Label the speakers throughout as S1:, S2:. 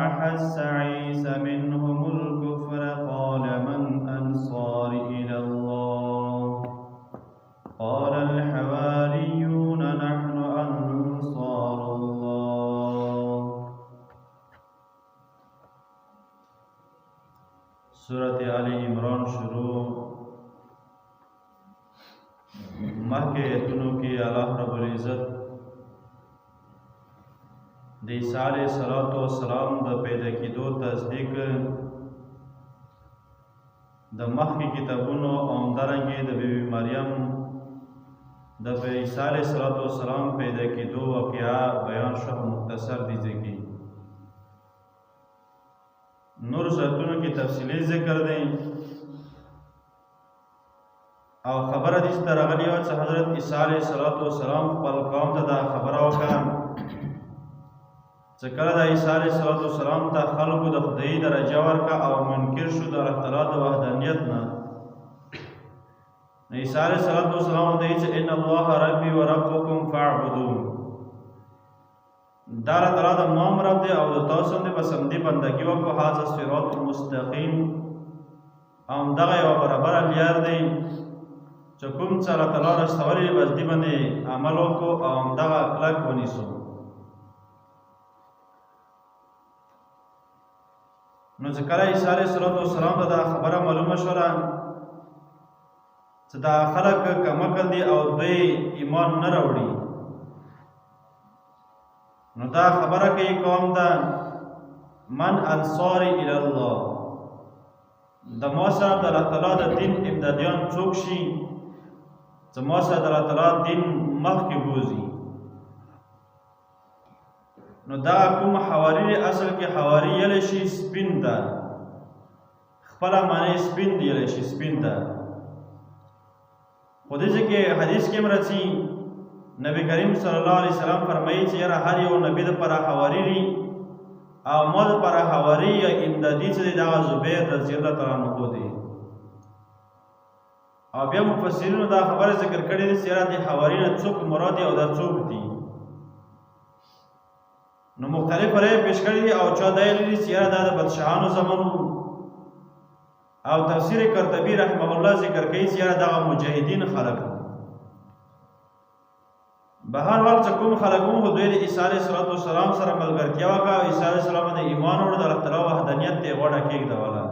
S1: أحس عيسى منهم الكفر قال من أنصاري إلى الله قال الحواريون نحن أنصار الله. سورة آل عمران شروع مخکې ایتونو کې الله رب العزت د عیسی علیه السلام د پیدا کېدو تصدیق د مخکې کتابونو او همدارنګې د بیبي مریم د عیسی علیه السلام پیدا کېدو واقعه بیان شو. مختصر دي ځکه نور شرطونو کې تفصیلي ذکر دی او خبره دې ته راغلې وه چې حضرت عیسی علیه السلام خپل قوم ته دا خبره وکړه چې کله د عیسی علیه السلام ته خلکو د خدایي درجه ورکړه او منکر شو د الله تعالی د وحدانیت نه. عیسی علیه السلام ورته چې ان الله ربي وربکم فاعبدون، دا الله تعالی د مام رب دی او د تاسو هم بس همدې بندګي وکړو. هذا صراط مستقیم، همدغه یوه برابره لار دی چې کوم څه الله تعالی راستولی بس دې باندې عمل وکړو او همدغه کلک ونیسو. نو چې کله عیسی علیه السلام ته دا خبره معلومه شوله چې دا خلک کمکل دي او دوی ایمان نه راوړي، نو دا خبره کوي قوم ته من انصاري الی الله، د ما سره د الله تعالی د دین امدادیان څوک شي چې ما سره د الله تعالی دین مخکې بوځي. نو دا کوم حواری اصل کې حواری یلی شي سپین ده، خپله معنی سپین دی یلی شي سپین ده. خو دې کې حدیث کې هم راځي نبی کریم صلی الله علیه وسلم فرمایي چې یاره هر یو نبی دپاره حواری وي او ما دپاره حواری یا امدادي چې دی دغه زبیر رضی الله تعالی عنه دی. او بیا مفسرینو دا خبره ذکر کړې ده چې یاره دې حواری نه څوک مراد دی او دا څوک دي. نو مختلف رأی پیش کړي دي او چا دا ویلي چې یاره دا د بدشاهانو زمانو او تفسیر قرطبي رحمه الله ذکر کوي چې یاره دغه مجاهدین خلق دي. به هر حال چې کوم خلک وو دوی د عیسی علیه السلام سره ملګرتیا وکړه او عیسی علیه السلام د ایمان وړ د الله تعالی وحدانیت ته غوډه کېږدوله.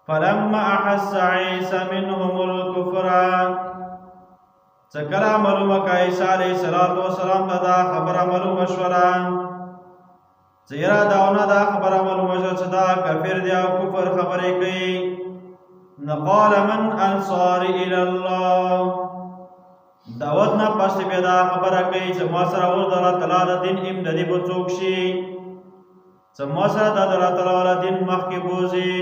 S1: فلما احس عیسی منهم الکفر، چې کله معلومه کړه عیسی علیه السلام ته دا خبره معلومه شوله چې یاره داونه دا خبره معلومه شوه چې دا کافر دی او کفر خبرې کوي. قال من انصاري الى الله، دعوت نه پس بیا دا خبره کوي چې ما سره اوس د الله تعالی د دین امدادي به څوک شي چې ما سره د الله تعالی د دین مخکې بوځي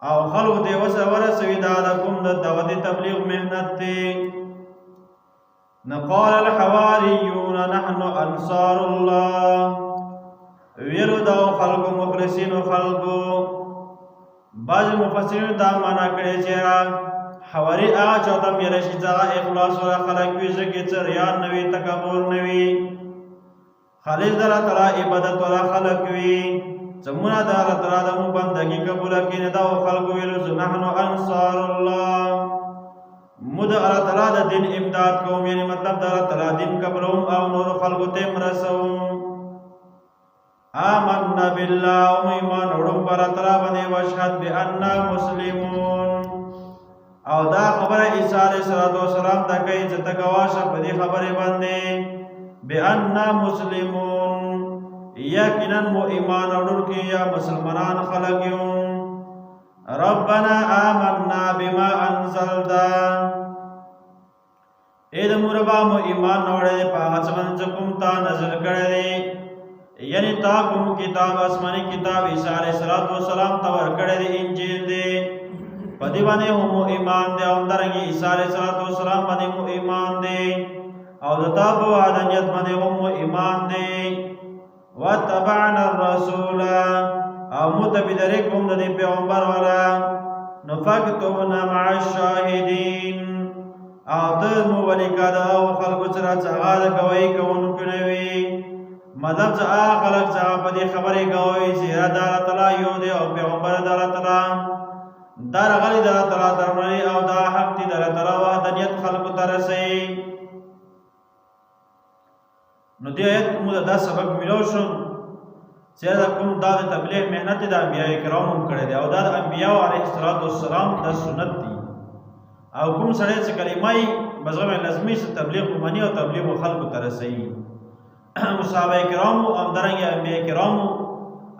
S1: او خلکو ته وسه ورسوي. دا د کوم د دعوت تبلیغ محنت دی. قال الحواریون نحن انصار الله، ویلو دا خلکو مخلصینو خلکو. بعض مفسرین دا معنا کړی چې حواری هغه چاته ویلی شي چې هغه اخلاص والا خلک وي، ځکه چې ریا نه وي، تکبر نه وي، خالص د الله تعالی عبادت والا خلک وي چې مونږ د الله تعالی د مو بندګي قبوله کړي. نه دا خلکو ویلو چې نحن انصار الله، مو د الله تعالی د دین امداد کوم، یعنی مطلب د الله تعالی دین قبلوم او نور خلکو ته مرسوم. آمنا بالله، او ایمان وړم پر الله تعالی باندې، واشهد بأننا مسلمون، او دا خبره عیسی علیه السلام ته کوي چې ته ګواه شه په دې خبرې باندې بأننا مسلمون، یقینا مو ایمان وړونکي یا مسلمانان خلک یو. ربنا آمنا بما انزلت، اې د مربا مو ایمان وړی په هغه څه باندې چې کوم تا نازل کړی دی، یعنی تا کوم کتاب آسمانی کتاب عیسی علیه السلام ته ورکړی دی، انجیل دی، په دې باندې هم ایمان دی. او همدارنګې عیسی علیه السلام باندې مو ایمان دی او د تا په وحدانیت باندې هم ایمان دی. واتبعنا الرسول، او متبدری کوم د دې پیغمبر والا. نو فاکتبنا مع الشاهدین، او د مو ولی کاده او خلکو سره چې هغه د ګواهي کوونکي نه وي مطلب چې هغه خلک چې هغه په دې خبرې ګواهي چې د الله تعالی یو دی او پیغمبر د الله تعالی دا راغلی د الله تعالی طرفه او دا حق دی د الله تعالی وحدانیت خلکو ته رسوي نو دې آیت موږ دا سبق ملو شو چې دا کوم دا د تبلیغ مهنت د انبیاء کرامو کړی دی او دا د انبیاء علیه السلام د سنت دی او کوم سړی چې کلمه بزغم لازمي چې تبلیغ ومني او تبلیغ خلکو ته رسوي صحابه کرامو او همدارنګه انبیاء کرامو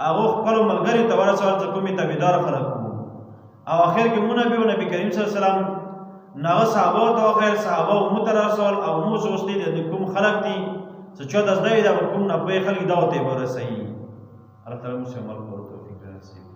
S1: هغه خپل ملګري ته ورسول چې کومې تابعدار خلک او اخر کې مونږ نبی کریم صلی الله علیه وسلم ناغه صحابه ته خیر صحابه او مترسول او مو سوستي د کوم خلک دي چې 14 دا کوم نه په خلک دا ته ورسي الله تعالی موږ عمل کولو توفیق راکړي